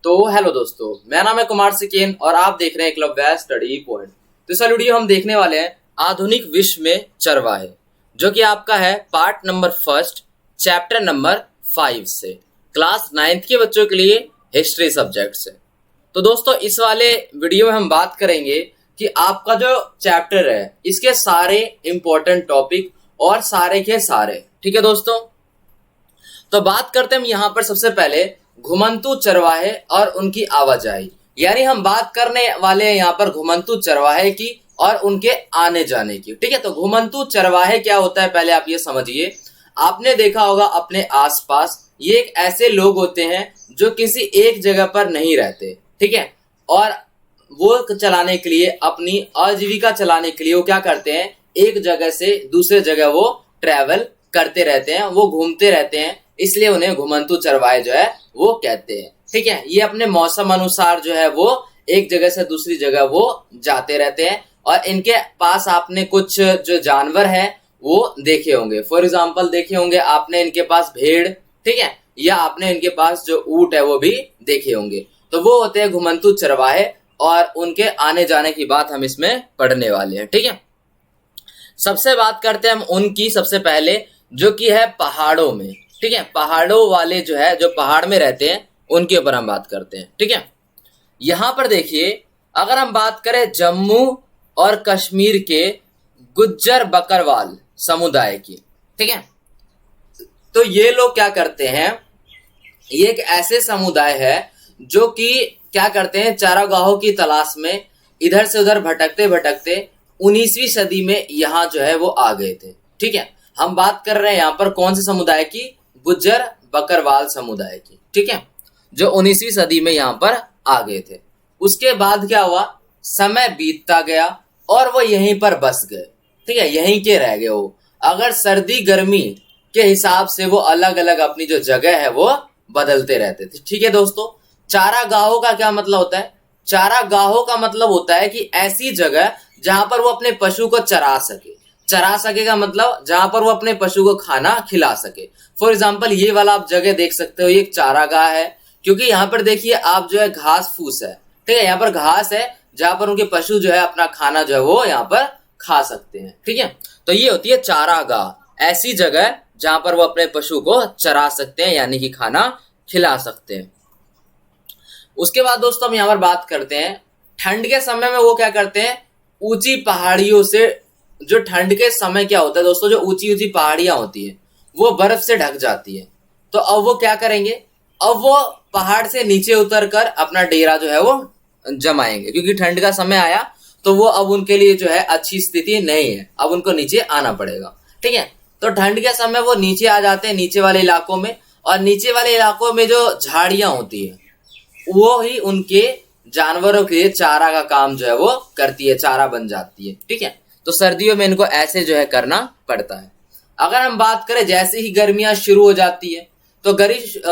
तो हेलो दोस्तों, मेरा नाम है कुमार सिकेन और आप देख रहे हैं क्लब वैस स्टडी पॉइंट। तो इस वाली वीडियो हम देखने वाले हैं आधुनिक विश्व में चरवाहे, जो कि आपका है part number first, chapter number 5 से, क्लास 9th के बच्चों के लिए हिस्ट्री सब्जेक्ट से। तो दोस्तों इस वाले वीडियो में हम बात करेंगे कि आपका जो चैप्टर है इसके सारे इंपॉर्टेंट टॉपिक और सारे के सारे, ठीक है दोस्तों। तो बात करते हैं हम यहाँ पर सबसे पहले घुमंतू चरवाहे और उनकी आवाजाही, यानी हम बात करने वाले हैं यहाँ पर घुमंतू चरवाहे की और उनके आने जाने की। ठीक है, तो घुमंतू चरवाहे क्या होता है पहले आप ये समझिए। आपने देखा होगा अपने आसपास, ये एक ऐसे लोग होते हैं जो किसी एक जगह पर नहीं रहते, ठीक है, और वो चलाने के लिए, अपनी आजीविका चलाने के लिए वो क्या करते हैं, एक जगह से दूसरे जगह वो ट्रैवल करते रहते हैं, वो घूमते रहते हैं, इसलिए उन्हें घुमंतू चरवाहे जो है वो कहते हैं। ठीक है, ये अपने मौसम अनुसार जो है वो एक जगह से दूसरी जगह वो जाते रहते हैं और इनके पास आपने कुछ जो जानवर है वो देखे होंगे। फॉर एग्जाम्पल देखे होंगे आपने इनके पास भेड़, ठीक है, या आपने इनके पास जो ऊंट है वो भी देखे होंगे। तो वो होते हैं घुमंतू चरवाहे और उनके आने जाने की बात हम इसमें पढ़ने वाले हैं। ठीक है, सबसे बात करते हैं हम उनकी सबसे पहले, जो कि है पहाड़ों में। ठीक है, पहाड़ों वाले जो है, जो पहाड़ में रहते हैं, उनके ऊपर हम बात करते हैं। ठीक है, यहां पर देखिए, अगर हम बात करें जम्मू और कश्मीर के गुज्जर बकरवाल समुदाय की, ठीक है, तो ये लोग क्या करते हैं, ये एक ऐसे समुदाय है जो कि क्या करते हैं, चारागाहों की तलाश में इधर से उधर भटकते भटकते 19वीं सदी में यहाँ जो है वो आ गए थे। ठीक है, हम बात कर रहे हैं यहाँ पर कौन से समुदाय की, गुज्जर बकरवाल समुदाय की। ठीक है, जो 19वीं सदी में यहाँ पर आ गए थे। उसके बाद क्या हुआ, समय बीतता गया और वो यहीं पर बस गए। ठीक है, यहीं के रह गए वो। अगर सर्दी गर्मी के हिसाब से वो अलग अलग अपनी जो जगह है वो बदलते रहते थे। ठीक है दोस्तों, चारागाहों का क्या मतलब होता है, चारागाहों का मतलब होता है कि ऐसी जगह जहां पर वो अपने पशु को चरा सके। चरा सके का मतलब जहां पर वो अपने पशु को खाना खिला सके। फॉर एग्जाम्पल ये वाला आप जगह देख सकते हो, ये एक चारागाह है, क्योंकि यहाँ पर देखिए आप जो है घास फूस है, ठीक है, यहाँ पर घास है जहां पर उनके पशु जो है अपना खाना जो है वो यहाँ पर खा सकते हैं। ठीक है, तो ये होती है चारागाह, ऐसी जगह जहां पर वो अपने पशु को चरा सकते हैं, यानी कि खाना खिला सकते हैं। उसके बाद दोस्तों हम यहाँ पर बात करते हैं ठंड के समय में वो क्या करते हैं, ऊंची पहाड़ियों से, जो ठंड के समय क्या होता है दोस्तों, जो ऊंची ऊंची पहाड़ियां होती है वो बर्फ से ढक जाती है। तो अब वो क्या करेंगे, अब वो पहाड़ से नीचे उतरकर अपना डेरा जो है वो जमाएंगे, क्योंकि ठंड का समय आया तो वो अब उनके लिए जो है अच्छी स्थिति नहीं है, अब उनको नीचे आना पड़ेगा। ठीक है, तो ठंड के समय वो नीचे आ जाते हैं, नीचे वाले इलाकों में, और नीचे वाले इलाकों में जो झाड़ियां होती है वो ही उनके जानवरों के लिए चारा का काम जो है वो करती है, चारा बन जाती है। ठीक है, तो सर्दियों में इनको ऐसे जो है करना पड़ता है। अगर हम बात करें जैसे ही गर्मियां शुरू हो जाती है, तो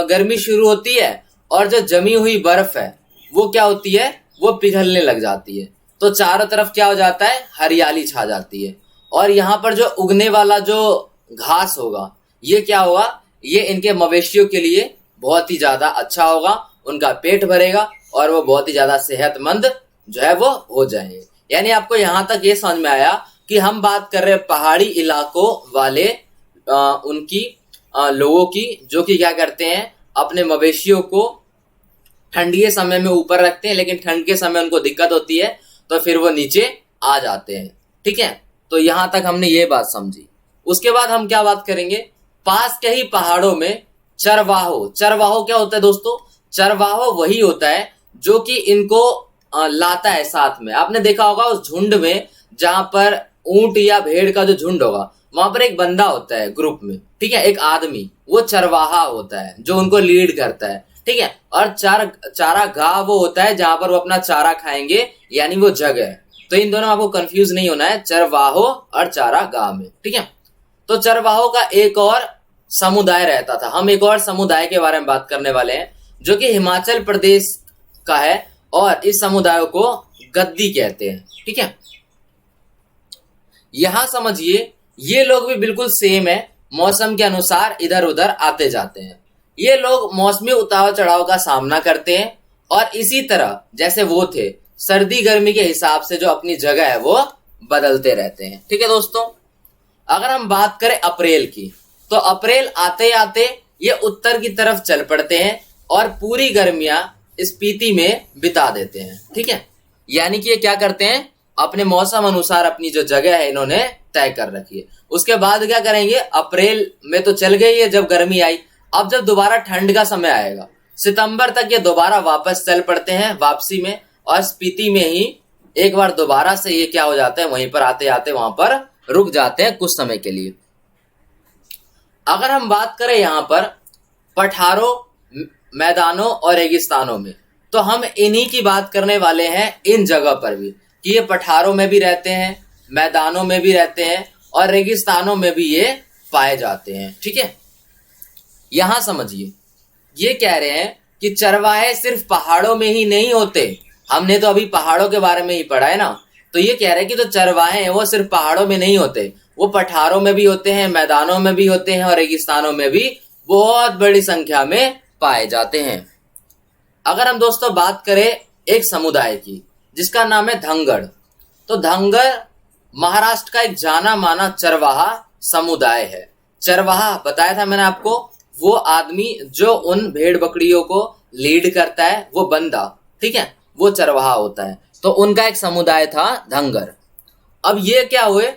गर्मी शुरू होती है और जो जमी हुई बर्फ है वो क्या होती है, वो पिघलने लग जाती है। तो चारों तरफ क्या हो जाता है, हरियाली छा जाती है, और यहाँ पर जो उगने वाला जो घास होगा ये क्या होगा, ये इनके मवेशियों के लिए बहुत ही ज्यादा अच्छा होगा, उनका पेट भरेगा और वो बहुत ही ज्यादा सेहतमंद जो है वो हो जाएंगे। यानी आपको यहां तक ये समझ में आया कि हम बात कर रहे हैं पहाड़ी इलाकों वाले उनकी लोगों की, जो कि क्या करते हैं, अपने मवेशियों को ठंड के समय में ऊपर रखते हैं, लेकिन ठंड के समय उनको दिक्कत होती है तो फिर वो नीचे आ जाते हैं। ठीक है, तो यहां तक हमने ये बात समझी। उसके बाद हम क्या बात करेंगे, पास के ही पहाड़ों में चरवाहो। चरवाहो क्या होता है दोस्तों, चरवाहो वही होता है जो कि इनको लाता है साथ में। आपने देखा होगा उस झुंड में, जहां पर ऊंट या भेड़ का जो झुंड होगा वहां पर एक बंदा होता है ग्रुप में, ठीक है, एक आदमी, वो चरवाहा होता है जो उनको लीड करता है। ठीक है, और चारागाह वो होता है जहां पर वो अपना चारा खाएंगे, यानी वो जगह। तो इन दोनों आपको कंफ्यूज नहीं होना है, चरवाहो और चारागाह में। ठीक है, तो चरवाहों का एक और समुदाय रहता था। हम एक और समुदाय के बारे में बात करने वाले हैं जो कि हिमाचल प्रदेश का है, और इस समुदाय को गद्दी कहते हैं। ठीक है, यहां समझिए ये लोग भी बिल्कुल सेम है, मौसम के अनुसार इधर उधर आते जाते हैं। ये लोग मौसमी उतार चढ़ाव का सामना करते हैं और इसी तरह जैसे वो थे, सर्दी गर्मी के हिसाब से जो अपनी जगह है वो बदलते रहते हैं। ठीक है दोस्तों, अगर हम बात करें अप्रैल की, तो अप्रैल आते आते ये उत्तर की तरफ चल पड़ते हैं और पूरी गर्मियां स्पीति में बिता देते हैं। ठीक है, यानी कि ये क्या करते हैं, अपने मौसम अनुसार अपनी जो जगह है इन्होंने तय कर रखी है। उसके बाद क्या करेंगे, अप्रैल में तो चल गई है जब गर्मी आई, अब जब दोबारा ठंड का समय आएगा सितंबर तक ये दोबारा वापस चल पड़ते हैं वापसी में, और स्पीति में ही एक बार दोबारा से ये क्या हो जाते हैं, वहीं पर आते आते वहां पर रुक जाते हैं कुछ समय के लिए। अगर हम बात करें यहां पर पठारों, मैदानों और रेगिस्तानों में, तो हम इन्हीं की बात करने वाले हैं इन जगह पर भी, कि ये पठारों में भी रहते हैं, मैदानों में भी रहते हैं और रेगिस्तानों में भी ये पाए जाते हैं। ठीक है, यहां समझिए, ये कह रहे हैं कि चरवाहे सिर्फ पहाड़ों में ही नहीं होते। हमने तो अभी पहाड़ों के बारे में ही पढ़ा है ना, तो ये कह रहे हैं कि जो चरवाहे हैं वो सिर्फ पहाड़ों में नहीं होते, वो पठारों में भी होते हैं, मैदानों में भी होते हैं और रेगिस्तानों में भी बहुत बड़ी संख्या में पाए जाते हैं। अगर हम दोस्तों बात करें एक समुदाय की जिसका नाम है धंगड़, तो धंगड़ महाराष्ट्र का एक जाना माना चरवाहा समुदाय है। चरवाहा बताया था मैंने आपको, वो आदमी जो उन भेड़ बकरियों को लीड करता है, वो बंदा, ठीक है, वो चरवाहा होता है। तो उनका एक समुदाय था धंगर। अब ये क्या हुए,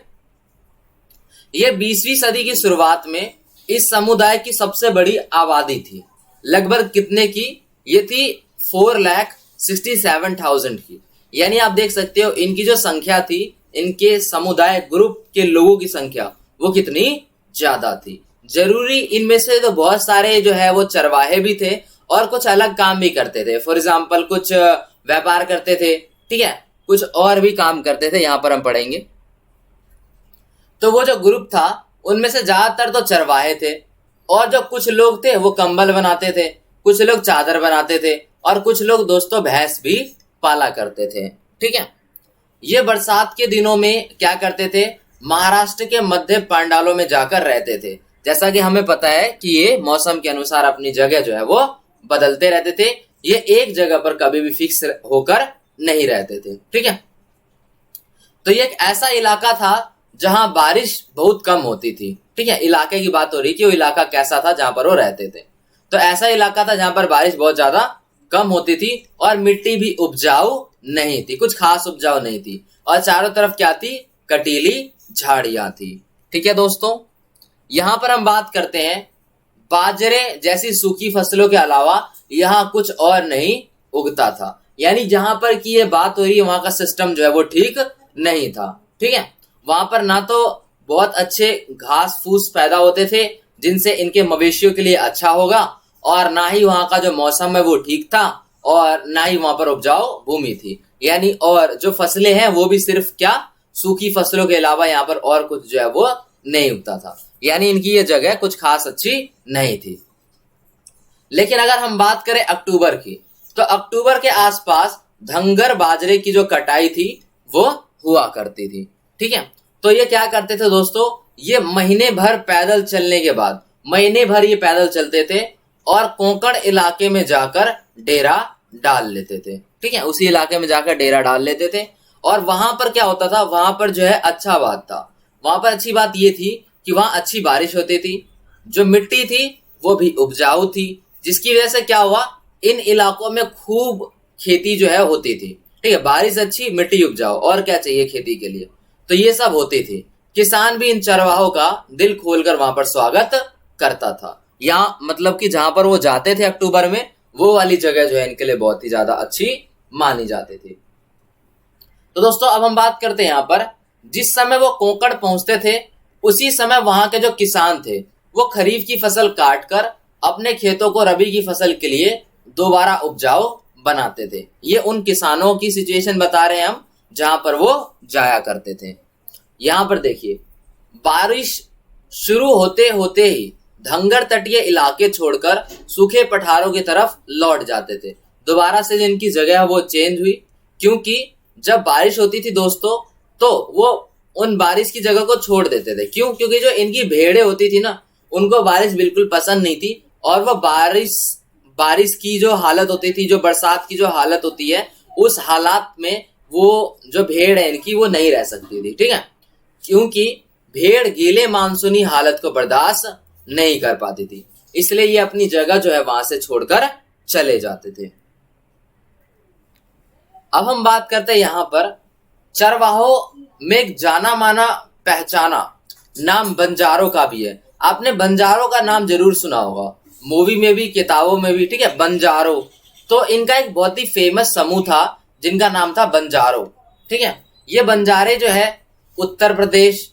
ये 20वीं सदी की शुरुआत में इस समुदाय की सबसे बड़ी आबादी थी। लगभग कितने की, ये थी 4,67,000 की। यानी आप देख सकते हो इनकी जो संख्या थी, इनके समुदाय ग्रुप के लोगों की संख्या वो कितनी ज्यादा थी। जरूरी इनमें से तो बहुत सारे जो है वो चरवाहे भी थे और कुछ अलग काम भी करते थे। फॉर एग्जाम्पल कुछ व्यापार करते थे, ठीक है, कुछ और भी काम करते थे, यहां पर हम पढ़ेंगे। तो वो जो ग्रुप था उनमें से ज्यादातर तो चरवाहे थे, और जो कुछ लोग थे वो कंबल बनाते थे, कुछ लोग चादर बनाते थे और कुछ लोग दोस्तों भैंस भी पाला करते थे। ठीक है, ये बरसात के दिनों में क्या करते थे, महाराष्ट्र के मध्य पांडालों में जाकर रहते थे। जैसा कि हमें पता है कि ये मौसम के अनुसार अपनी जगह जो है वो बदलते रहते थे, ये एक जगह पर कभी भी फिक्स होकर नहीं रहते थे। ठीक है, तो ये एक ऐसा इलाका था जहां बारिश बहुत कम होती थी। ठीक है, इलाके की बात हो रही कि वो इलाका कैसा था जहां पर वो रहते थे। तो ऐसा इलाका था जहां पर बारिश बहुत ज्यादा कम होती थी और मिट्टी भी उपजाऊ नहीं थी, कुछ खास उपजाऊ नहीं थी, और चारों तरफ क्या थी, कटीली झाड़ियां थी। ठीक है दोस्तों, यहां पर हम बात करते हैं बाजरे जैसी सूखी फसलों के अलावा यहां कुछ और नहीं उगता था। यानी जहां पर की ये बात हो रही है वहां का सिस्टम जो है वो ठीक नहीं था। ठीक है, वहां पर ना तो बहुत अच्छे घास फूस पैदा होते थे जिनसे इनके मवेशियों के लिए अच्छा होगा, और ना ही वहां का जो मौसम है वो ठीक था, और ना ही वहां पर उपजाऊ भूमि थी। यानी और जो फसलें हैं वो भी सिर्फ क्या, सूखी फसलों के अलावा यहाँ पर और कुछ जो है वो नहीं उगता था। यानी इनकी ये जगह कुछ खास अच्छी नहीं थी। लेकिन अगर हम बात करें अक्टूबर की, तो अक्टूबर के आसपास धंगर बाजरे की जो कटाई थी वो हुआ करती थी। ठीक है, तो ये क्या करते थे दोस्तों, ये महीने भर पैदल चलने के बाद, महीने भर ये पैदल चलते थे और कोंकण इलाके में जाकर डेरा डाल लेते थे। ठीक है, उसी इलाके में जाकर डेरा डाल लेते थे, और वहां पर क्या होता था, वहां पर जो है अच्छा बात था, वहां पर अच्छी बात ये थी कि वहां अच्छी बारिश होती थी, जो मिट्टी थी वो भी उपजाऊ थी, जिसकी वजह से क्या हुआ, इन इलाकों में खूब खेती जो है होती थी। ठीक है, बारिश अच्छी, मिट्टी उपजाऊ, और क्या चाहिए खेती के लिए, तो ये सब होती थी। किसान भी इन चरवाहों का दिल खोलकर वहां पर स्वागत करता था। यहाँ मतलब कि जहां पर वो जाते थे अक्टूबर में, वो वाली जगह जो है इनके लिए बहुत ही ज्यादा अच्छी मानी जाती थी। तो दोस्तों अब हम बात करते हैं यहाँ पर, जिस समय वो कोंकण पहुंचते थे उसी समय वहां के जो किसान थे वो खरीफ की फसल काटकर अपने खेतों को रबी की फसल के लिए दोबारा उपजाऊ बनाते थे। ये उन किसानों की सिचुएशन बता रहे हैं हम जहां पर वो जाया करते थे। यहां पर देखिए, बारिश शुरू होते होते ही धंगर तटीय इलाके छोड़कर सूखे पठारों की तरफ लौट जाते थे। दोबारा से जिनकी जगह वो चेंज हुई, क्योंकि जब बारिश होती थी दोस्तों तो वो उन बारिश की जगह को छोड़ देते थे। क्यों? क्योंकि जो इनकी भेड़ें होती थी ना, उनको बारिश बिल्कुल पसंद नहीं थी और वो बारिश की जो हालत होती थी, जो बरसात की जो हालत होती है, उस हालात में वो जो भेड़ है इनकी वो नहीं रह सकती थी। ठीक है, क्योंकि भेड़ गीले मानसूनी हालत को बर्दाश्त नहीं कर पाती थी, इसलिए ये अपनी जगह जो है वहां से छोड़कर चले जाते थे। अब हम बात करते हैं यहाँ पर चरवाहों में एक जाना माना पहचाना नाम बंजारों का भी है। आपने बंजारों का नाम जरूर सुना होगा, मूवी में भी किताबों में भी। ठीक है, बंजारों, तो इनका एक बहुत ही फेमस समूह था जिनका नाम था बंजारों। ठीक है, ये बंजारे जो है उत्तर प्रदेश,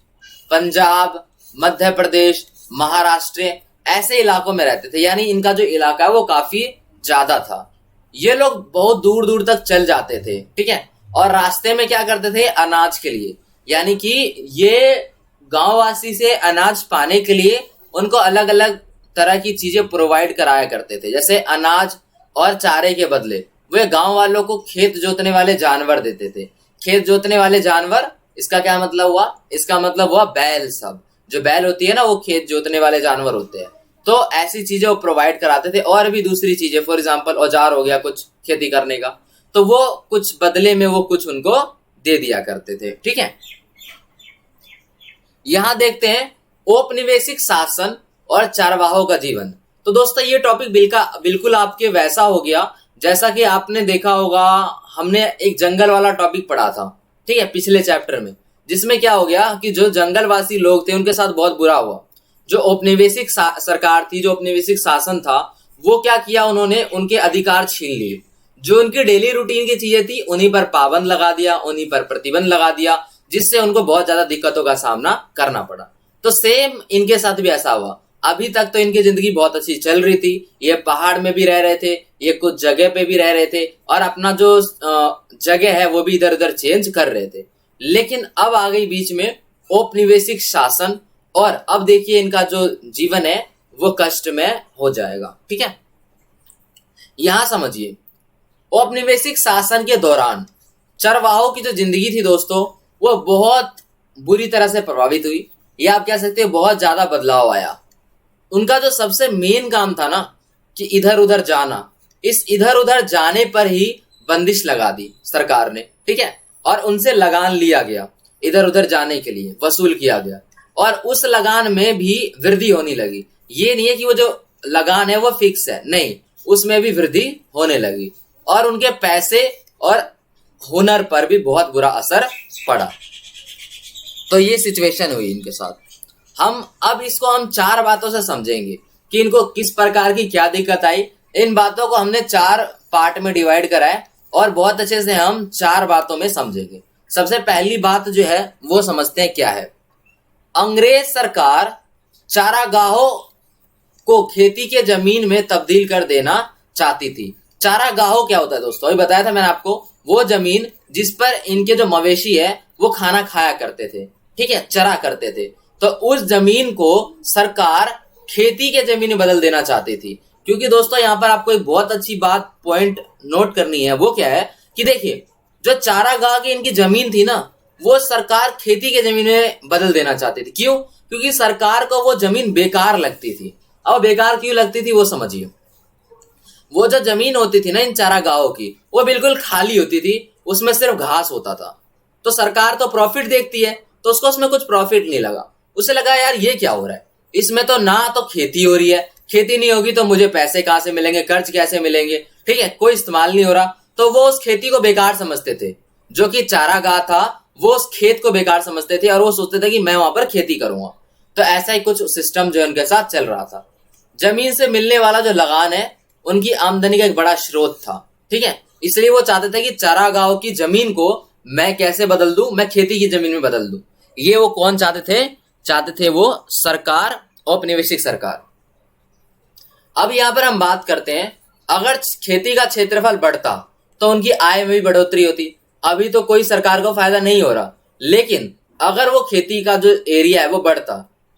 पंजाब, मध्य प्रदेश, महाराष्ट्र ऐसे इलाकों में रहते थे, यानी इनका जो इलाका है वो काफी ज्यादा था। ये लोग बहुत दूर दूर तक चल जाते थे। ठीक है, और रास्ते में क्या करते थे, अनाज के लिए, यानी कि ये गांववासी से अनाज पाने के लिए उनको अलग अलग तरह की चीजें प्रोवाइड कराया करते थे। जैसे अनाज और चारे के बदले वे गांव वालों को खेत जोतने वाले जानवर देते थे। खेत जोतने वाले जानवर, इसका क्या मतलब हुआ, इसका मतलब हुआ बैल। सब जो बैल होती है ना, वो खेत जोतने वाले जानवर होते हैं। तो ऐसी चीजें वो प्रोवाइड कराते थे, और भी दूसरी चीजें, फॉर एग्जाम्पल औजार हो गया कुछ खेती करने का, तो वो कुछ बदले में वो कुछ उनको दे दिया करते थे। ठीक है, यहां देखते हैं औपनिवेशिक शासन और चरवाहों का जीवन। तो दोस्तों ये टॉपिक बिल्कुल आपके वैसा हो गया जैसा कि आपने देखा होगा, हमने एक जंगल वाला टॉपिक पढ़ा था। ठीक है, पिछले चैप्टर में, जिसमें क्या हो गया कि जो जंगलवासी लोग थे उनके साथ बहुत बुरा हुआ। जो औपनिवेशिक सरकार थी, जो औपनिवेशिक शासन था, वो क्या किया, उन्होंने उनके अधिकार छीन लिए। जो उनकी डेली रूटीन की चीजें थी उन्हीं पर पाबंद लगा दिया, उन्हीं पर प्रतिबंध लगा दिया, जिससे उनको बहुत ज्यादा दिक्कतों का सामना करना पड़ा। तो सेम इनके साथ भी ऐसा हुआ। अभी तक तो इनकी जिंदगी बहुत अच्छी चल रही थी, ये पहाड़ में भी रह रहे थे, ये कुछ जगह पे भी रह रहे थे, और अपना जो जगह है वो भी इधर उधर चेंज कर रहे थे। लेकिन अब आ गई बीच में औपनिवेशिक शासन, और अब देखिए इनका जो जीवन है वो कष्ट में हो जाएगा। ठीक है, यहां समझिए, औपनिवेशिक शासन के दौरान चरवाहों की जो जिंदगी थी दोस्तों, वो बहुत बुरी तरह से प्रभावित हुई, या आप कह सकते हो बहुत ज्यादा बदलाव आया। उनका जो सबसे मेन काम था ना कि इधर उधर जाना, इस इधर उधर जाने पर ही बंदिश लगा दी सरकार ने। ठीक है, और उनसे लगान लिया गया, इधर उधर जाने के लिए वसूल किया गया, और उस लगान में भी वृद्धि होने लगी। ये नहीं है कि वो जो लगान है वो फिक्स है, नहीं, उसमें भी वृद्धि होने लगी, और उनके पैसे और हुनर पर भी बहुत बुरा असर पड़ा। तो ये सिचुएशन हुई इनके साथ। अब इसको हम 4 बातों से समझेंगे कि इनको किस प्रकार की क्या दिक्कत आई। इन बातों को हमने 4 पार्ट में डिवाइड करा है, और बहुत अच्छे से हम 4 बातों में समझेंगे। सबसे पहली बात जो है वो समझते हैं क्या है। अंग्रेज सरकार चारागाहों को खेती के जमीन में तब्दील कर देना चाहती थी। चारागाहों क्या होता है दोस्तों, अभी बताया था मैंने आपको, वो जमीन जिस पर इनके जो मवेशी है वो खाना खाया करते थे। ठीक है, चरा करते थे, तो उस जमीन को सरकार खेती के जमीन में बदल देना चाहती थी। क्योंकि दोस्तों यहाँ पर आपको एक बहुत अच्छी बात पॉइंट नोट करनी है, वो क्या है कि देखिए, जो चारागाह की इनकी जमीन थी ना, वो सरकार खेती के जमीन में बदल देना चाहती थी। क्यों? क्योंकि सरकार को वो जमीन बेकार लगती थी। अब बेकार क्यों लगती थी वो समझिए। वो जो जमीन होती थी ना इन चारागाहों की, वो बिल्कुल खाली होती थी, उसमें सिर्फ घास होता था। तो सरकार तो प्रॉफिट देखती है, तो उसको उसमें कुछ प्रॉफिट नहीं लगा। उसे लगा यार ये क्या हो रहा है, इसमें तो ना तो खेती हो रही है, खेती नहीं होगी तो मुझे पैसे कहां से मिलेंगे, कर्ज कैसे मिलेंगे, ठीक है, कोई इस्तेमाल नहीं हो रहा। तो वो उस खेती को बेकार समझते थे, जो कि चारागाह था वो उस खेत को बेकार समझते थे, और वो सोचते थे कि मैं वहां पर खेती करूंगा। तो ऐसा ही कुछ सिस्टम जो है उनके साथ चल रहा था। जमीन से मिलने वाला जो लगान है उनकी आमदनी का एक बड़ा स्रोत था। ठीक है, इसलिए वो चाहते थे कि चारागाहों की जमीन को मैं कैसे बदल दूं, मैं खेती की जमीन में बदल दूं। ये वो कौन चाहते थे? चाहते थे वो सरकार, औपनिवेशिक सरकार। अब यहां पर हम बात करते हैं, अगर खेती का क्षेत्रफल बढ़ता तो उनकी आय में भी बढ़ोतरी होती। अभी तो कोई सरकार को फायदा नहीं हो रहा, लेकिन अगर वो खेती का जो एरिया है वो बढ़ता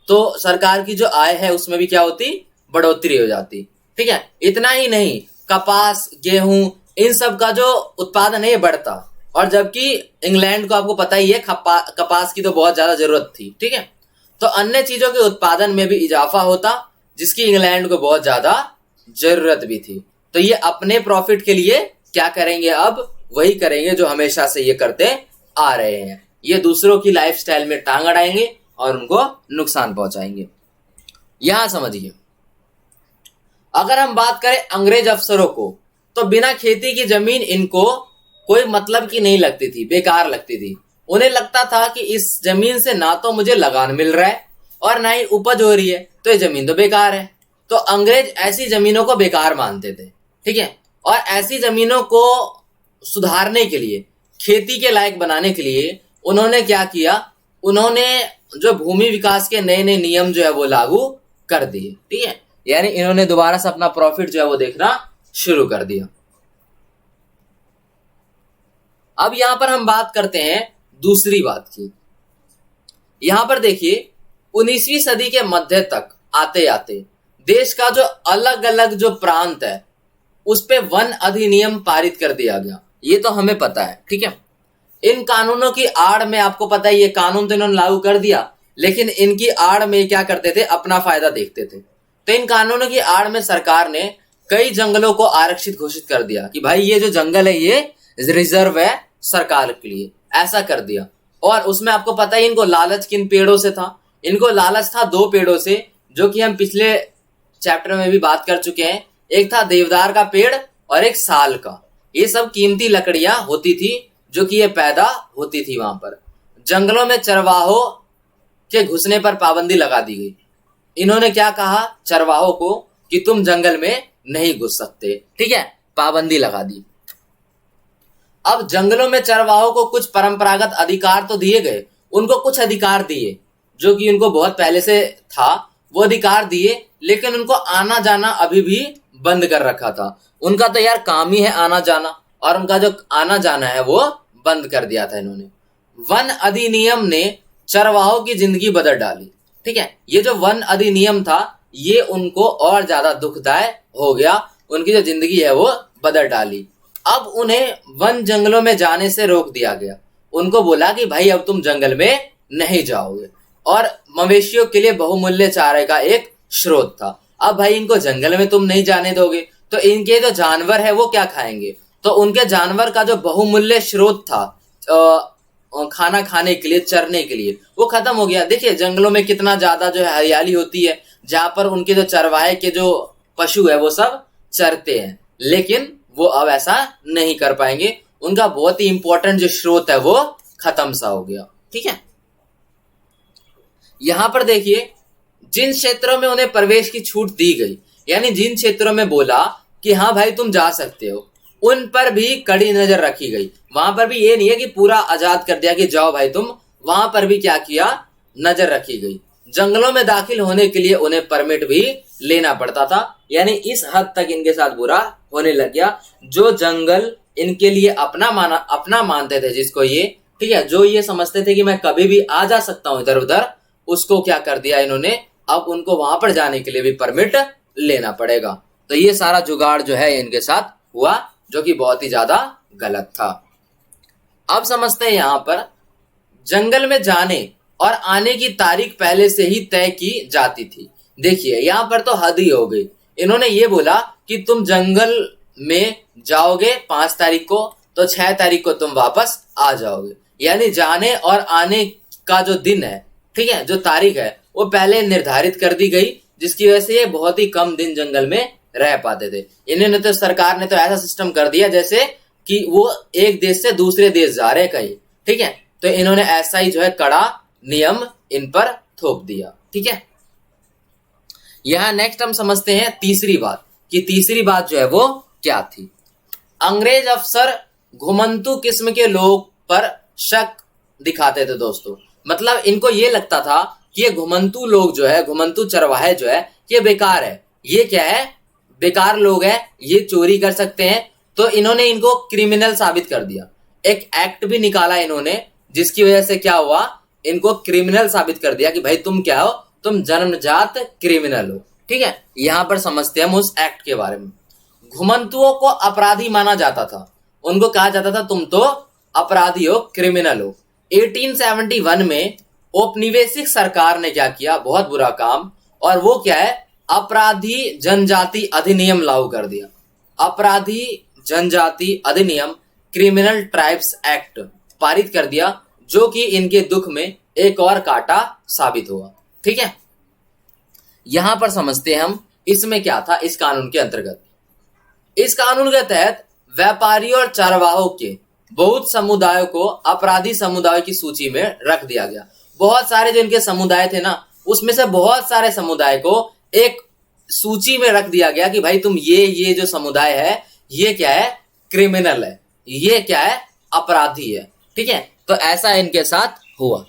तो सरकार की जो आय है उसमें भी क्या होती? बढ़ोतरी हो जाती। ठीक है, इतना ही नहीं, कपास, गेहूं, इन सब का जो उत्पादन है ये बढ़ता। और जबकि इंग्लैंड को आपको पता ही है कपास की तो बहुत ज्यादा जरूरत थी। ठीक है, तो अन्य चीजों के उत्पादन में भी इजाफा होता, जिसकी इंग्लैंड को बहुत ज्यादा जरूरत भी थी। तो ये अपने प्रॉफिट के लिए क्या करेंगे, अब वही करेंगे जो हमेशा से ये करते आ रहे हैं। ये दूसरों की लाइफस्टाइल में टांग अड़ाएंगे और उनको नुकसान पहुंचाएंगे। यहां समझिए, अगर हम बात करें अंग्रेज अफसरों को, तो बिना खेती की जमीन इनको कोई मतलब की नहीं लगती थी, बेकार लगती थी। उन्हें लगता था कि इस जमीन से ना तो मुझे लगान मिल रहा है और ना ही उपज हो रही है, तो ये जमीन तो बेकार है। तो अंग्रेज ऐसी जमीनों को बेकार मानते थे, ठीक है। और ऐसी जमीनों को सुधारने के लिए, खेती के लायक बनाने के लिए उन्होंने क्या किया, उन्होंने जो भूमि विकास के नए नए नियम जो है वो लागू कर दिए, ठीक है। यानी इन्होंने दोबारा से अपना प्रॉफिट जो है वो देखना शुरू कर दिया। अब यहां पर हम बात करते हैं दूसरी बात की। यहां पर देखिए, 19वीं सदी के मध्य तक आते आते देश का जो अलग अलग जो प्रांत है उस पे वन अधिनियम पारित कर दिया गया, ये तो हमें पता है, ठीक है। इन कानूनों की आड़ में आपको पता है, ये कानून तो इन्होंने लागू कर दिया, लेकिन इनकी आड़ में क्या करते थे, अपना फायदा देखते थे। तो इन कानूनों की आड़ में सरकार ने कई जंगलों को आरक्षित घोषित कर दिया कि भाई ये जो जंगल है ये रिजर्व है सरकार के लिए, ऐसा कर दिया। और उसमें आपको पता है इनको लालच किन पेड़ों से था, इनको लालच था दो पेड़ों से, जो कि हम पिछले चैप्टर में भी बात कर चुके हैं। एक था देवदार का पेड़ और एक साल का। ये सब कीमती लकड़ियां होती थी जो कि ये पैदा होती थी वहां पर। जंगलों में चरवाहों के घुसने पर पाबंदी लगा दी गई। इन्होंने क्या कहा चरवाहों को कि तुम जंगल में नहीं घुस सकते, ठीक है, पाबंदी लगा दी। अब जंगलों में चरवाहों को कुछ परंपरागत अधिकार तो दिए गए, उनको कुछ अधिकार दिए जो कि उनको बहुत पहले से था, वो अधिकार दिए, लेकिन उनको आना जाना अभी भी बंद कर रखा था। उनका तो यार काम ही है आना जाना, और उनका जो आना जाना है वो बंद कर दिया था इन्होंने। वन अधिनियम ने चरवाहों की जिंदगी बदल डाली, ठीक है। ये जो वन अधिनियम था ये उनको और ज्यादा दुखदायक हो गया, उनकी जो जिंदगी है वो बदल डाली। अब उन्हें वन जंगलों में जाने से रोक दिया गया। उनको बोला कि भाई अब तुम जंगल में नहीं जाओगे। और मवेशियों के लिए बहुमूल्य चारे का एक स्रोत था। अब भाई इनको जंगल में तुम नहीं जाने दोगे तो इनके जो जानवर है वो क्या खाएंगे। तो उनके जानवर का जो बहुमूल्य स्रोत था खाना खाने के लिए, चरने के लिए, वो खत्म हो गया। देखिए जंगलों में कितना ज्यादा जो है हरियाली होती है, जहां पर उनके जो चरवाहे के जो पशु है वो सब चरते हैं, लेकिन वो अब ऐसा नहीं कर पाएंगे। उनका बहुत ही इंपॉर्टेंट जो स्रोत है वो खत्म सा हो गया, ठीक है। यहां पर देखिए, जिन क्षेत्रों में उन्हें प्रवेश की छूट दी गई, यानी जिन क्षेत्रों में बोला कि हाँ भाई तुम जा सकते हो, उन पर भी कड़ी नजर रखी गई। वहां पर भी ये नहीं है कि पूरा आजाद कर दिया कि जाओ भाई तुम, वहां पर भी क्या किया, नजर रखी गई। जंगलों में दाखिल होने के लिए उन्हें परमिट भी लेना पड़ता था। यानी इस हद तक इनके साथ बुरा होने लग गया। जो जंगल इनके लिए अपना मानते थे, जिसको ये, ठीक है, जो ये समझते थे कि मैं कभी भी आ जा सकता हूं इधर उधर, उसको क्या कर दिया इन्होंने, अब उनको वहां पर जाने के लिए भी परमिट लेना पड़ेगा। तो ये सारा जुगाड़ जो है इनके साथ हुआ, जो कि बहुत ही ज्यादा गलत था। अब समझते हैं यहां पर जंगल में जाने और आने की तारीख पहले से ही तय की जाती थी। देखिए यहां पर तो हद ही हो गई। इन्होंने ये बोला कि तुम जंगल में जाओगे 5 तारीख को, तो 6 तारीख को तुम वापस आ जाओगे। यानी जाने और आने का जो दिन है, ठीक है, जो तारीख है, वो पहले निर्धारित कर दी गई, जिसकी वजह से ये बहुत ही कम दिन जंगल में रह पाते थे। इन्होंने तो, सरकार ने तो ऐसा सिस्टम कर दिया जैसे कि वो एक देश से दूसरे देश जा रहे कहीं, ठीक है। तो इन्होंने ऐसा ही जो है कड़ा नियम इन पर थोप दिया, ठीक है। यहां नेक्स्ट हम समझते हैं तीसरी बात, कि तीसरी बात जो है वो क्या थी। अंग्रेज अफसर घुमंतु किस्म के लोग पर शक दिखाते थे दोस्तों। मतलब इनको ये लगता था कि ये घुमंतु लोग जो है, घुमंतु चरवाहे जो है, ये बेकार है, ये क्या है, बेकार लोग हैं, ये चोरी कर सकते हैं। तो इन्होंने इनको क्रिमिनल साबित कर दिया। एक एक्ट भी निकाला इन्होंने, जिसकी वजह से क्या हुआ, इनको क्रिमिनल साबित कर दिया कि भाई तुम क्या हो, तुम जन्मजात क्रिमिनल हो, ठीक है। यहां पर समझते हैं हम उस एक्ट के बारे में। घुमंतुओं को अपराधी माना जाता था। उनको कहा जाता था तुम तो अपराधी हो, क्रिमिनल हो। 1871 में औपनिवेशिक सरकार ने क्या किया, बहुत बुरा काम, और वो क्या है, अपराधी जनजाति अधिनियम लागू कर दिया। अपराधी जनजाति अधिनियम क्रिमिनल ट्राइब्स एक्ट पारित कर दिया, जो कि इनके दुख में एक और कांटा साबित हुआ। ठीक है, यहां पर समझते हैं हम इसमें क्या था। इस कानून के अंतर्गत, इस कानून के तहत व्यापारियों और चरवाहों के बहुत समुदायों को अपराधी समुदाय की सूची में रख दिया गया। बहुत सारे जो इनके समुदाय थे ना, उसमें से बहुत सारे समुदाय को एक सूची में रख दिया गया कि भाई तुम ये जो समुदाय है ये क्या है, क्रिमिनल है, ये क्या है, अपराधी है। ठीक है, तो ऐसा इनके साथ हुआ।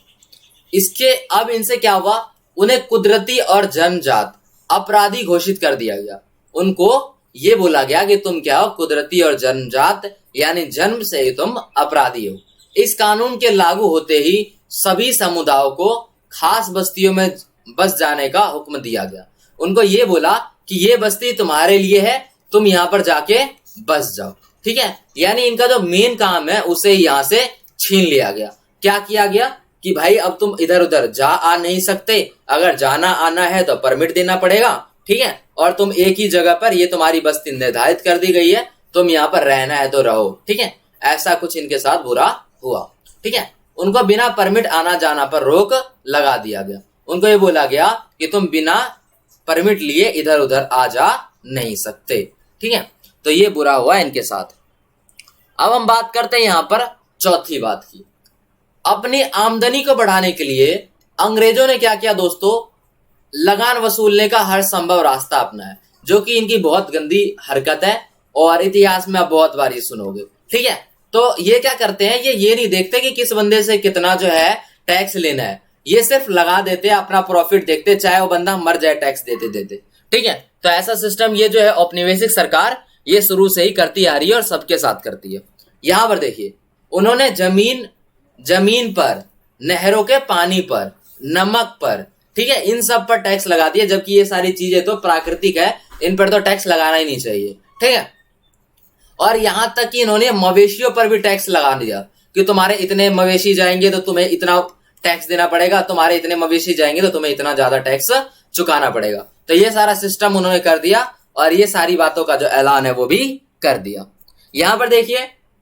इसके अब इनसे क्या हुआ, उन्हें कुदरती और जन्मजात अपराधी घोषित कर दिया गया। उनको ये बोला गया कि तुम क्या हो, कुदरती और जन्मजात, यानी जन्म से ही तुम अपराधी हो। इस कानून के लागू होते ही सभी समुदायों को खास बस्तियों में बस जाने का हुक्म दिया गया। उनको ये बोला कि ये बस्ती तुम्हारे लिए है, तुम यहां पर जाके बस जाओ। ठीक है, यानी इनका जो मेन काम है उसे यहां से छीन लिया गया। क्या किया गया कि भाई अब तुम इधर उधर जा आ नहीं सकते, अगर जाना आना है तो परमिट देना पड़ेगा। ठीक है, और तुम एक ही जगह पर, ये तुम्हारी बस्ती निर्धारित कर दी गई है, तुम यहाँ पर रहना है तो रहो। ठीक है, ऐसा कुछ इनके साथ बुरा हुआ। ठीक है, उनको बिना परमिट आना जाना पर रोक लगा दिया गया। उनको ये बोला गया कि तुम बिना परमिट लिए इधर उधर आ जा नहीं सकते। ठीक है, तो ये बुरा हुआ इनके साथ। अब हम बात करते हैं यहां पर चौथी बात की। अपनी आमदनी को बढ़ाने के लिए अंग्रेजों ने क्या किया दोस्तों, लगान वसूलने का हर संभव रास्ता अपनाया, जो कि इनकी बहुत गंदी हरकत है और इतिहास में आप बहुत बार ये सुनोगे। ठीक है, तो ये क्या करते हैं, ये नहीं देखते कि किस बंदे से कितना जो है टैक्स लेना है, ये सिर्फ लगा देते हैं, अपना प्रॉफिट देखते, चाहे वो बंदा मर जाए टैक्स देते देते। ठीक है, तो ऐसा सिस्टम ये जो है औपनिवेशिक सरकार ये शुरू से ही करती आ रही है और सबके साथ करती है। यहां पर देखिए, उन्होंने जमीन पर, नहरों के पानी पर, नमक पर, ठीक है, इन सब पर टैक्स लगा दिया, जबकि ये सारी चीजें तो प्राकृतिक है, इन पर तो टैक्स लगाना ही नहीं चाहिए। ठीक है, और यहां तक कि इन्होंने मवेशियों पर भी टैक्स लगा दिया कि तुम्हारे इतने मवेशी जाएंगे तो तुम्हें इतना टैक्स देना पड़ेगा, तुम्हारे इतने मवेशी जाएंगे तो तुम्हें इतना ज्यादा टैक्स चुकाना पड़ेगा। तो ये सारा सिस्टम उन्होंने कर दिया और ये सारी बातों का जो ऐलान है वो भी कर दिया। यहां पर देखिए,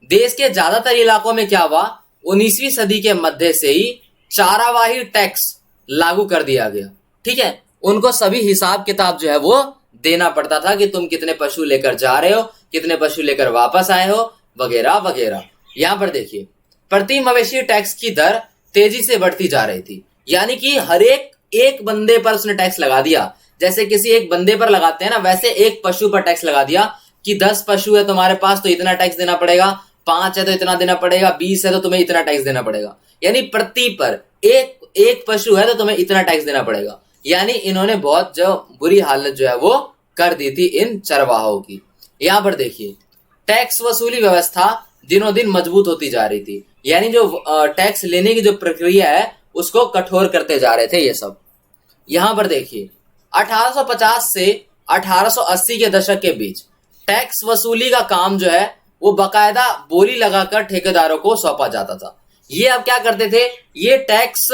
देश के ज्यादातर इलाकों में क्या हुआ, 19वीं सदी के मध्य से ही चारावाही टैक्स लागू कर दिया गया। ठीक है, उनको सभी हिसाब किताब जो है वो देना पड़ता था कि तुम कितने पशु लेकर जा रहे हो, कितने पशु लेकर वापस आए हो, वगैरह वगैरह। यहां पर देखिए, प्रति मवेशी टैक्स की दर तेजी से बढ़ती जा रही थी, यानी कि हर एक बंदे पर उसने टैक्स लगा दिया। जैसे किसी एक बंदे पर लगाते हैं ना, वैसे एक पशु पर टैक्स लगा दिया कि 10 पशु है तुम्हारे पास तो इतना टैक्स देना पड़ेगा, 5 है तो इतना देना पड़ेगा, 20 है तो तुम्हें इतना टैक्स देना पड़ेगा। यानी प्रति पर एक पशु है तो तुम्हें इतना टैक्स देना पड़ेगा। यानी इन्होंने बहुत जो बुरी हालत जो है वो कर दी थी इन चरवाहों की। यहां पर देखिए, टैक्स वसूली व्यवस्था दिनों दिन मजबूत होती जा रही थी, यानी जो टैक्स लेने की जो प्रक्रिया है उसको कठोर करते जा रहे थे ये सब। यहां पर देखिए, 1850 से 1880 के दशक के बीच टैक्स वसूली का काम जो है वो बकायदा बोली लगाकर ठेकेदारों को सौंपा जाता था। ये अब क्या करते थे, ये टैक्स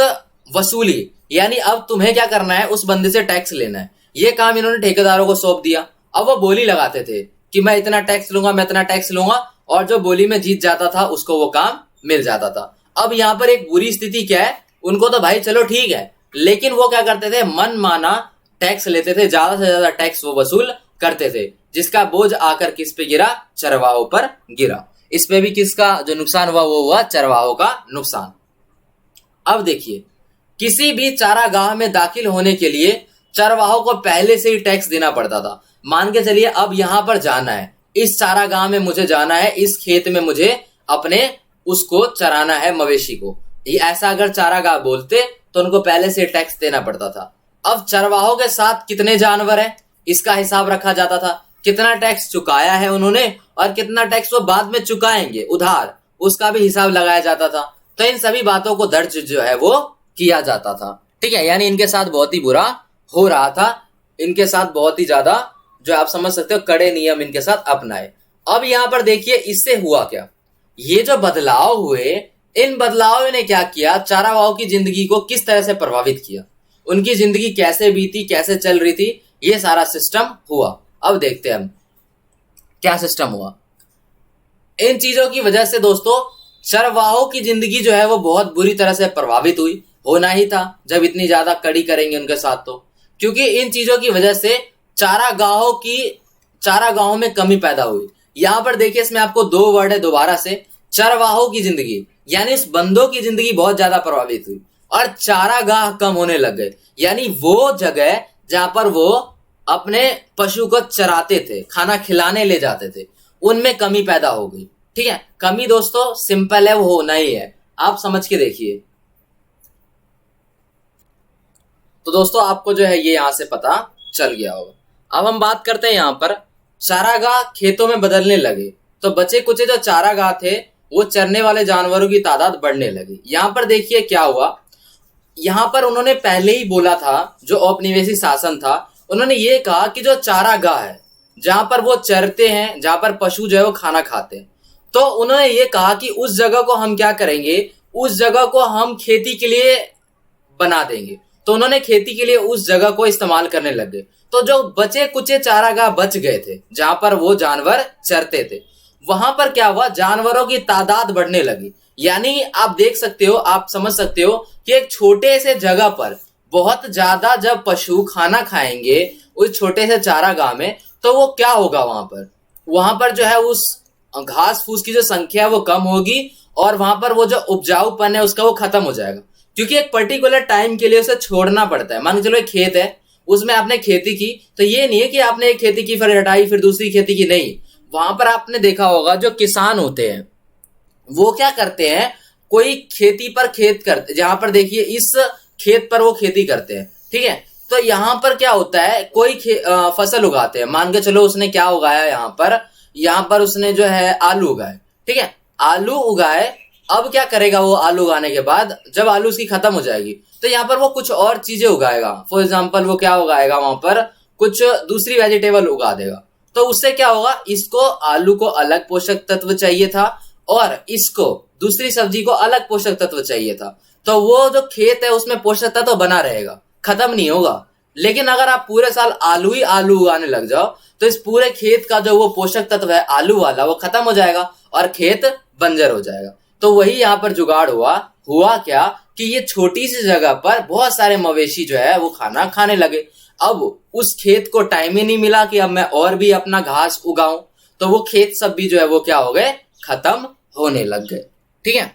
वसूली, यानी अब तुम्हें क्या करना है, उस बंदे से टैक्स लेना है, ये काम इन्होंने ठेकेदारों को सौंप दिया। अब वो बोली लगाते थे कि मैं इतना टैक्स लूंगा, मैं इतना टैक्स लूंगा, और जो बोली में जीत जाता था उसको वो काम मिल जाता था। अब यहाँ पर एक बुरी स्थिति क्या है, उनको तो भाई चलो ठीक है, लेकिन वो क्या करते थे, मन माना टैक्स लेते थे, ज्यादा से ज्यादा टैक्स वो वसूल करते थे, जिसका बोझ आकर किस पे गिरा, चरवाहों पर गिरा। इस पे भी किसका जो नुकसान हुआ वो हुआ चरवाहों का नुकसान। अब देखिए, किसी भी चारागाह में दाखिल होने के लिए चरवाहों को पहले से ही टैक्स देना पड़ता था। मान के चलिए अब यहां पर जाना है, इस चारागाह में मुझे जाना है, इस खेत में मुझे अपने उसको चराना है मवेशी को, ये ऐसा अगर चारागाह बोलते तो उनको पहले से टैक्स देना पड़ता था। अब चरवाहों के साथ कितने जानवर हैं इसका हिसाब रखा जाता था, कितना टैक्स चुकाया है उन्होंने और कितना टैक्स वो बाद में चुकाएंगे उधार, उसका भी हिसाब लगाया जाता था। तो इन सभी बातों को दर्ज जो है वो किया जाता था। ठीक है, यानी इनके साथ बहुत ही बुरा हो रहा था, इनके साथ बहुत ही ज्यादा जो आप समझ सकते हो कड़े नियम इनके साथ अपनाए। अब यहां पर देखिए इससे हुआ क्या, ये जो बदलाव हुए, इन बदलावों ने क्या किया, चारागाहों की जिंदगी को किस तरह से प्रभावित किया, उनकी जिंदगी कैसे बीती, कैसे चल रही थी, ये सारा सिस्टम हुआ। अब देखते हैं हम क्या सिस्टम हुआ। इन चीजों की वजह से दोस्तों चरवाहों की जिंदगी जो है वो बहुत बुरी तरह से प्रभावित हुई। होना ही था जब इतनी ज्यादा कड़ी करेंगे उनके साथ, तो क्योंकि इन चीजों की वजह से चारागाहों में कमी पैदा हुई। यहां पर देखिए इसमें आपको दो वर्ड है दोबारा से, चरवाहों की जिंदगी, यानी इस बंदों की जिंदगी बहुत ज्यादा प्रभावित हुई और चारागाह कम होने लग गए, यानी वो जगह जहां पर वो अपने पशु को चराते थे, खाना खिलाने ले जाते थे, उनमें कमी पैदा हो गई। ठीक है, कमी दोस्तों सिंपल है, वो होना ही है, आप समझ के देखिए। तो दोस्तों आपको जो है ये यहां से पता चल गया होगा। अब हम बात करते हैं यहां पर चारागाह खेतों में बदलने लगे, तो बचे कुचे जो चारागाह थे वो चरने वाले जानवरों की तादाद बढ़ने लगी। यहां पर देखिए क्या हुआ, यहां पर उन्होंने पहले ही बोला था, जो औपनिवेशिक शासन था, उन्होंने ये कहा कि जो चारागाह है जहां पर वो चरते हैं, जहां पर पशु जो है वो खाना खाते हैं, तो उन्होंने ये कहा कि उस जगह को हम क्या करेंगे, उस जगह को हम खेती के लिए बना देंगे। तो उन्होंने खेती के लिए उस जगह को इस्तेमाल करने लग गए। तो जो बचे कुचे चारागाह बच गए थे जहां पर वो जानवर चरते थे, वहां पर क्या हुआ, जानवरों की तादाद बढ़ने लगी। यानी आप देख सकते हो, आप समझ सकते हो कि एक छोटे से जगह पर बहुत ज्यादा जब पशु खाना खाएंगे उस छोटे से चारागाह में, तो वो क्या होगा, वहां पर जो है उस घास फूस की जो संख्या है वो कम होगी और वहां पर वो जो उपजाऊपन है उसका वो खत्म हो जाएगा, क्योंकि एक पर्टिकुलर टाइम के लिए उसे छोड़ना पड़ता है। मान के चलो एक खेत है, उसमें आपने खेती की, तो ये नहीं है कि आपने एक खेती की फिर हटाई फिर दूसरी खेती की, नहीं। वहां पर आपने देखा होगा जो किसान होते हैं वो क्या करते हैं, कोई खेती पर खेत करते, जहां पर देखिए इस खेत पर वो खेती करते हैं, ठीक है। तो यहां पर क्या होता है, कोई फसल उगाते हैं, मान के चलो उसने क्या उगाया, यहां पर उसने जो है आलू उगाए, ठीक है, आलू उगाए। अब क्या करेगा वो आलू उगाने के बाद, जब आलू उसकी खत्म हो जाएगी, तो यहाँ पर वो कुछ और चीजें उगाएगा। फॉर एग्जाम्पल वो क्या उगाएगा, वहां पर कुछ दूसरी वेजिटेबल उगा देगा। तो उससे क्या होगा, इसको आलू को अलग पोषक तत्व चाहिए था और इसको दूसरी सब्जी को अलग पोषक तत्व चाहिए था, तो वो जो खेत है उसमें पोषक तत्व बना रहेगा, खत्म नहीं होगा। लेकिन अगर आप पूरे साल आलू ही आलू उगाने लग जाओ, तो इस पूरे खेत का जो वो पोषक तत्व है आलू वाला, वो खत्म हो जाएगा और खेत बंजर हो जाएगा। तो वही यहाँ पर जुगाड़ हुआ क्या कि ये छोटी सी जगह पर बहुत सारे मवेशी जो है वो खाना खाने लगे। अब उस खेत को टाइम ही नहीं मिला कि अब मैं और भी अपना घास उगाऊं, तो वो खेत सब भी जो है वो क्या हो गए, खत्म होने लग गए। ठीक है,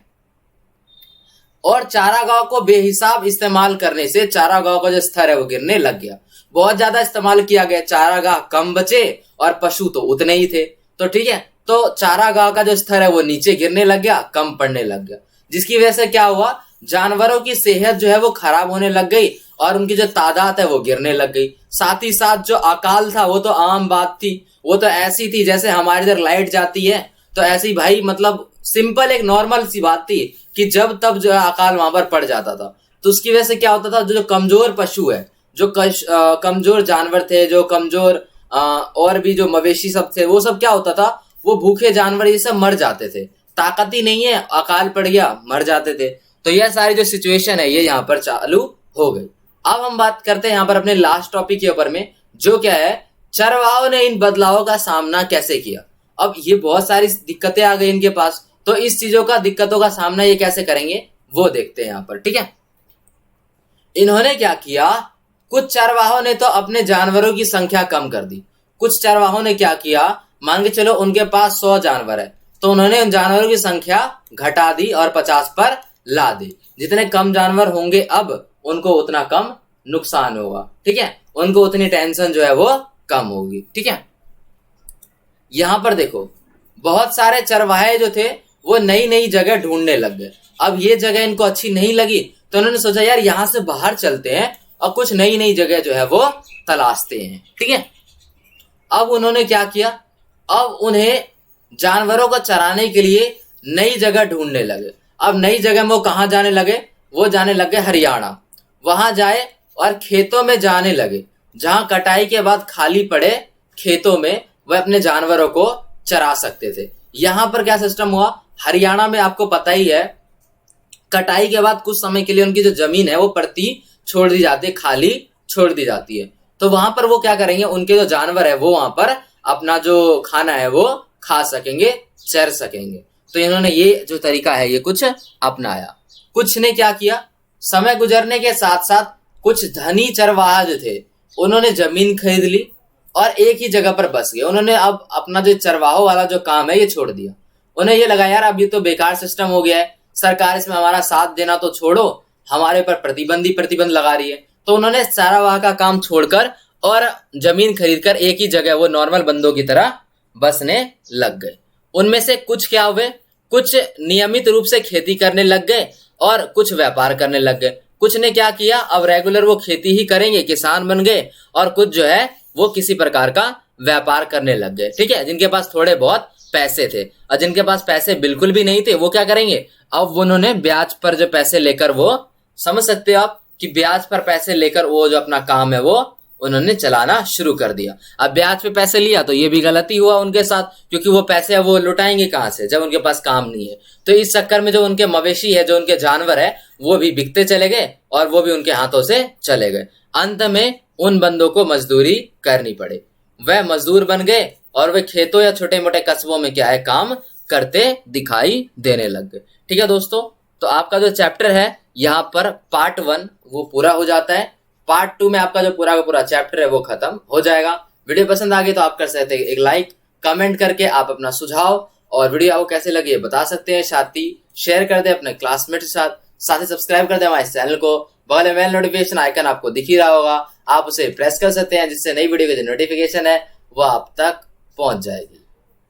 और चारागाह को बेहिसाब इस्तेमाल करने से चारागाह का जो स्तर है वो गिरने लग गया। बहुत ज्यादा इस्तेमाल किया गया, चारागाह कम बचे और पशु तो उतने ही थे। तो ठीक है, तो चारागाह का जो स्तर है वो नीचे गिरने लग गया, कम पड़ने लग गया, जिसकी वजह से क्या हुआ, जानवरों की सेहत जो है वो खराब होने लग गई और उनकी जो तादाद है वो गिरने लग गई। साथ ही साथ जो अकाल था वो तो आम बात थी, वो तो ऐसी थी जैसे हमारे इधर लाइट जाती है, तो ऐसी भाई मतलब सिंपल एक नॉर्मल सी बात थी कि जब तब जो है अकाल वहां पर पड़ जाता था। तो उसकी वजह से क्या होता था, जो कमजोर पशु है, जो कमजोर जानवर थे, जो कमजोर और भी जो मवेशी सब थे, वो सब क्या होता था, वो भूखे जानवर ये सब मर जाते थे। ताकत ही नहीं है, अकाल पड़ गया, मर जाते थे। तो यह सारी जो सिचुएशन है ये यहाँ पर चालू हो गई। अब हम बात करते हैं यहाँ पर अपने लास्ट टॉपिक के ऊपर में, जो क्या है, चरवाहों ने इन बदलावों का सामना कैसे किया। अब ये बहुत सारी दिक्कतें आ गई इनके पास, तो इस चीजों का दिक्कतों का सामना ये कैसे करेंगे वो देखते हैं यहाँ पर। ठीक है, इन्होंने क्या किया, कुछ चरवाहों ने तो अपने जानवरों की संख्या कम कर दी। कुछ चरवाहों ने क्या किया, मान के चलो उनके पास 100 जानवर है, तो उन्होंने उन जानवरों की संख्या घटा दी और 50 पर ला दी। जितने कम जानवर होंगे अब उनको उतना कम नुकसान होगा। ठीक है, उनको उतनी टेंशन जो है वो कम होगी। ठीक है, यहां पर देखो बहुत सारे चरवाहे जो थे वो नई नई जगह ढूंढने लग गए। अब ये जगह इनको अच्छी नहीं लगी, तो उन्होंने सोचा यार यहां से बाहर चलते हैं और कुछ नई नई जगह जो है वो तलाशते हैं। ठीक है, अब उन्होंने क्या किया, अब उन्हें जानवरों को चराने के लिए नई जगह ढूंढने लगे। अब नई जगह में वो कहां जाने लगे, वो जाने लगे हरियाणा। वहां जाए और खेतों में जाने लगे, जहां कटाई के बाद खाली पड़े खेतों में वह अपने जानवरों को चरा सकते थे। यहां पर क्या सिस्टम हुआ, हरियाणा में आपको पता ही है, कटाई के बाद कुछ समय के लिए उनकी जो जमीन है वो पड़ती छोड़ दी जाती है, खाली छोड़ दी जाती है। तो वहां पर वो क्या करेंगे, उनके जो जानवर है वो वहां पर अपना जो खाना है वो खा सकेंगे, चर सकेंगे। तो इन्होंने ये जो तरीका है ये कुछ अपनाया। कुछ ने क्या किया, समय गुजरने के साथ साथ कुछ धनी चरवाहा जो थे उन्होंने जमीन खरीद ली और एक ही जगह पर बस गए। उन्होंने अब अपना जो चरवाहों वाला जो काम है ये छोड़ दिया। उन्हें ये लगा यार अब ये तो बेकार सिस्टम हो गया है, सरकार इसमें हमारा साथ देना तो छोड़ो, हमारे पर प्रतिबंध लगा रही है। तो उन्होंने चरवाहा का काम छोड़कर और जमीन खरीदकर एक ही जगह वो नॉर्मल बंदों की तरह बसने लग गए। उनमें से कुछ क्या हुए, कुछ नियमित रूप से खेती करने लग गए और कुछ व्यापार करने लग गए। कुछ ने क्या किया, अब रेगुलर वो खेती ही करेंगे, किसान बन गए। और कुछ जो है वो किसी प्रकार का व्यापार करने लग गए। ठीक है, जिनके पास थोड़े बहुत पैसे थे। और जिनके पास पैसे बिल्कुल भी नहीं थे वो क्या करेंगे, अब उन्होंने ब्याज पर जो पैसे लेकर, वो समझ सकते हो आप कि ब्याज पर पैसे लेकर वो जो अपना काम है वो उन्होंने चलाना शुरू कर दिया। अब ब्याज पे पैसे लिया तो ये भी गलती हुआ उनके साथ, क्योंकि वो पैसे अब वो लुटाएंगे कहां से जब उनके पास काम नहीं है। तो इस चक्कर में जो उनके मवेशी है, जो उनके जानवर है, वो भी बिकते चले गए और वो भी उनके हाथों से चले गए। अंत में उन बंदों को मजदूरी करनी पड़े। वह मजदूर बन गए और वे खेतों या छोटे मोटे कस्बों में क्या है काम करते दिखाई देने लग गए। ठीक है दोस्तों, तो आपका जो चैप्टर है यहाँ पर पार्ट 1 वो पूरा हो जाता है। पार्ट 2 में आपका जो पूरा का पूरा चैप्टर है वो खत्म हो जाएगा। वीडियो पसंद आ गई तो आप कर सकते हैं एक लाइक, कमेंट करके आप अपना सुझाव और वीडियो आपको कैसे लगी है बता सकते हैं। साथ ही शेयर कर दे अपने क्लासमेट के साथ ही सब्सक्राइब कर दे हमारे चैनल को। बगल में बेल नोटिफिकेशन आइकन आपको दिख ही रहा होगा, आप उसे प्रेस कर सकते हैं, जिससे नई वीडियो की जो नोटिफिकेशन है वो आप तक पहुंच जाएगी।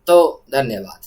तो धन्यवाद।